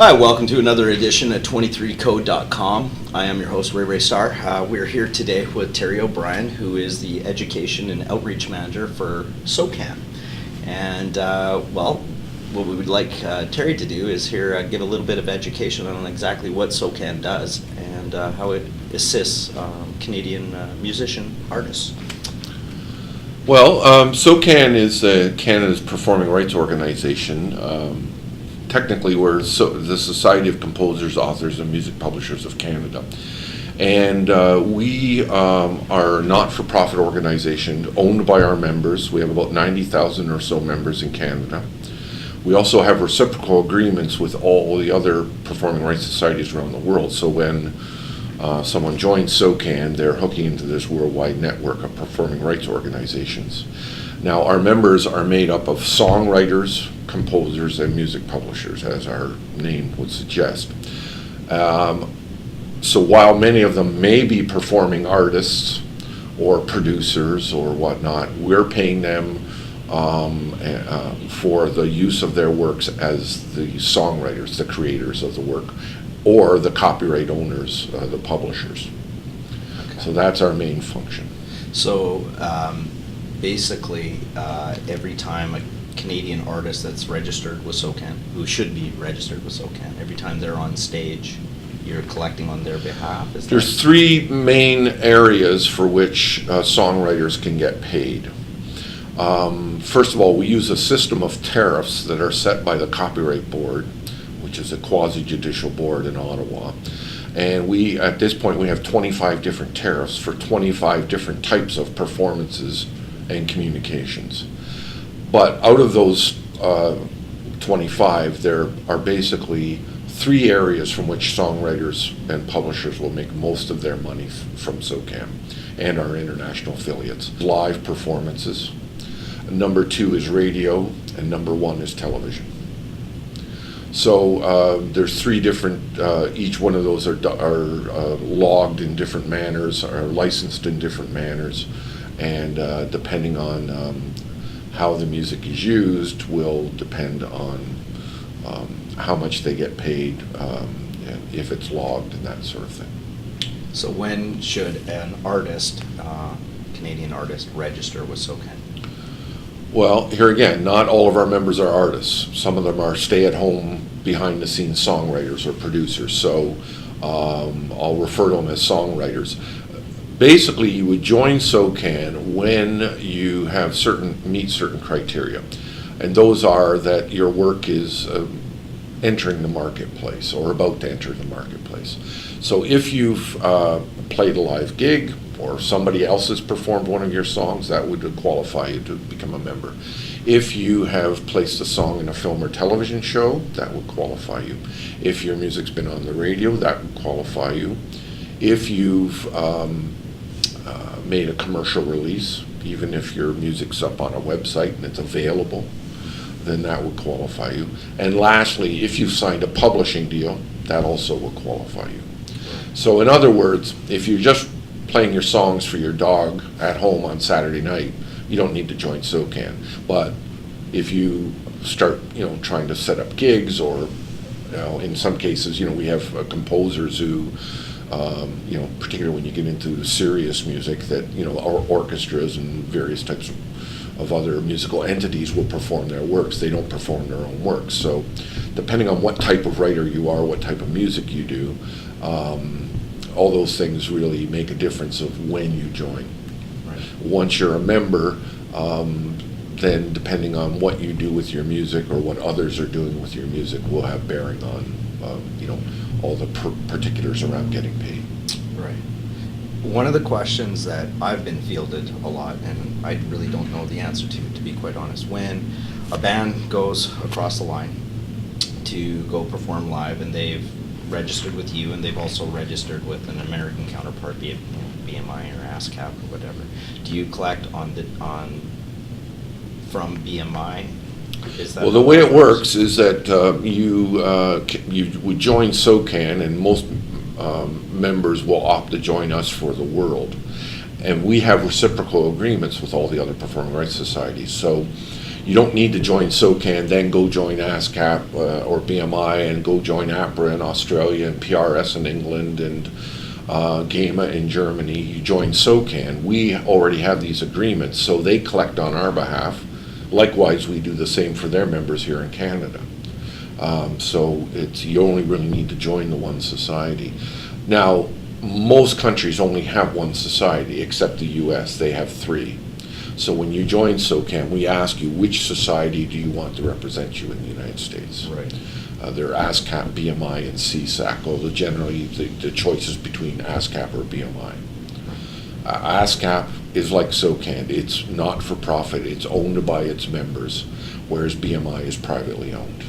Hi, welcome to another edition at twentythreecode.com. I am your host, Ray Starr. We're here today with Terry O'Brien, who is the Education and Outreach Manager for SOCAN. And, what we would like Terry to do is here give a little bit of education on exactly what SOCAN does and how it assists Canadian musician artists. Well, SOCAN is Canada's performing rights organization. Technically, we're the Society of Composers, Authors, and Music Publishers of Canada. And we are a not-for-profit organization owned by our members. We have about 90,000 or so members in Canada. We also have reciprocal agreements with all the other performing rights societies around the world. So when someone joins SOCAN, they're hooking into this worldwide network of performing rights organizations. Now, our members are made up of songwriters, composers, and music publishers, as our name would suggest. So while many of them may be performing artists or producers or whatnot, we're paying them for the use of their works as the songwriters, the creators of the work, or the copyright owners, the publishers. Okay. So that's our main function. So basically, every time a Canadian artist that's registered with SOCAN, who should be registered with SOCAN, every time they're on stage, you're collecting on their behalf? There's three main areas for which songwriters can get paid. First of all, we use a system of tariffs that are set by the Copyright Board, which is a quasi-judicial board in Ottawa. And at this point, we have 25 different tariffs for 25 different types of performances and communications. But out of those 25, there are basically three areas from which songwriters and publishers will make most of their money from SOCAN and our international affiliates. Live performances. Number two is radio, and number one is television. So there's three different, each one of those are logged in different manners, are licensed in different manners, and depending on how the music is used will depend on how much they get paid, if it's logged and that sort of thing. So when should an artist, Canadian artist, register with SOCAN? Well, here again, not all of our members are artists. Some of them are stay-at-home, behind-the-scenes songwriters or producers, so I'll refer to them as songwriters. Basically, you would join SOCAN when you have meet certain criteria, and those are that your work is entering the marketplace or about to enter the marketplace. So if you've played a live gig or somebody else has performed one of your songs, that would qualify you to become a member. If you have placed a song in a film or television show, that would qualify you. If your music's been on the radio, that would qualify you. If you've made a commercial release, even if your music's up on a website and it's available, then that would qualify you. And lastly, if you've signed a publishing deal, that also will qualify you. So in other words, if you're just playing your songs for your dog at home on Saturday night, you don't need to join SOCAN. But if you start, trying to set up gigs, or, in some cases, we have composers who, particularly when you get into serious music, that, our orchestras and various types of other musical entities will perform their works. They don't perform their own works. So depending on what type of writer you are, what type of music you do, all those things really make a difference of when you join. Right. Once you're a member, then depending on what you do with your music or what others are doing with your music will have bearing on, all the particulars around getting paid. Right. One of the questions that I've been fielded a lot, and I really don't know the answer to be quite honest, when a band goes across the line to go perform live and they've registered with you and they've also registered with an American counterpart, be it BMI or ASCAP or whatever, do you collect from BMI? Well, the way it works is that you would join SOCAN, and most members will opt to join us for the world. And we have reciprocal agreements with all the other performing rights societies. So You don't need to join SOCAN, then go join ASCAP or BMI, and go join APRA in Australia and PRS in England and GEMA in Germany. You join SOCAN. We already have these agreements, so they collect on our behalf. Likewise, we do the same for their members here in Canada. So you only really need to join the one society. Now, most countries only have one society, except the US. They have 3. So when you join SOCAN, we ask you, which society do you want to represent you in the United States? Right. They're ASCAP, BMI, and CSAC, although generally the choice is between ASCAP or BMI. ASCAP is like SOCAN. It's not for profit. It's owned by its members, whereas BMI is privately owned.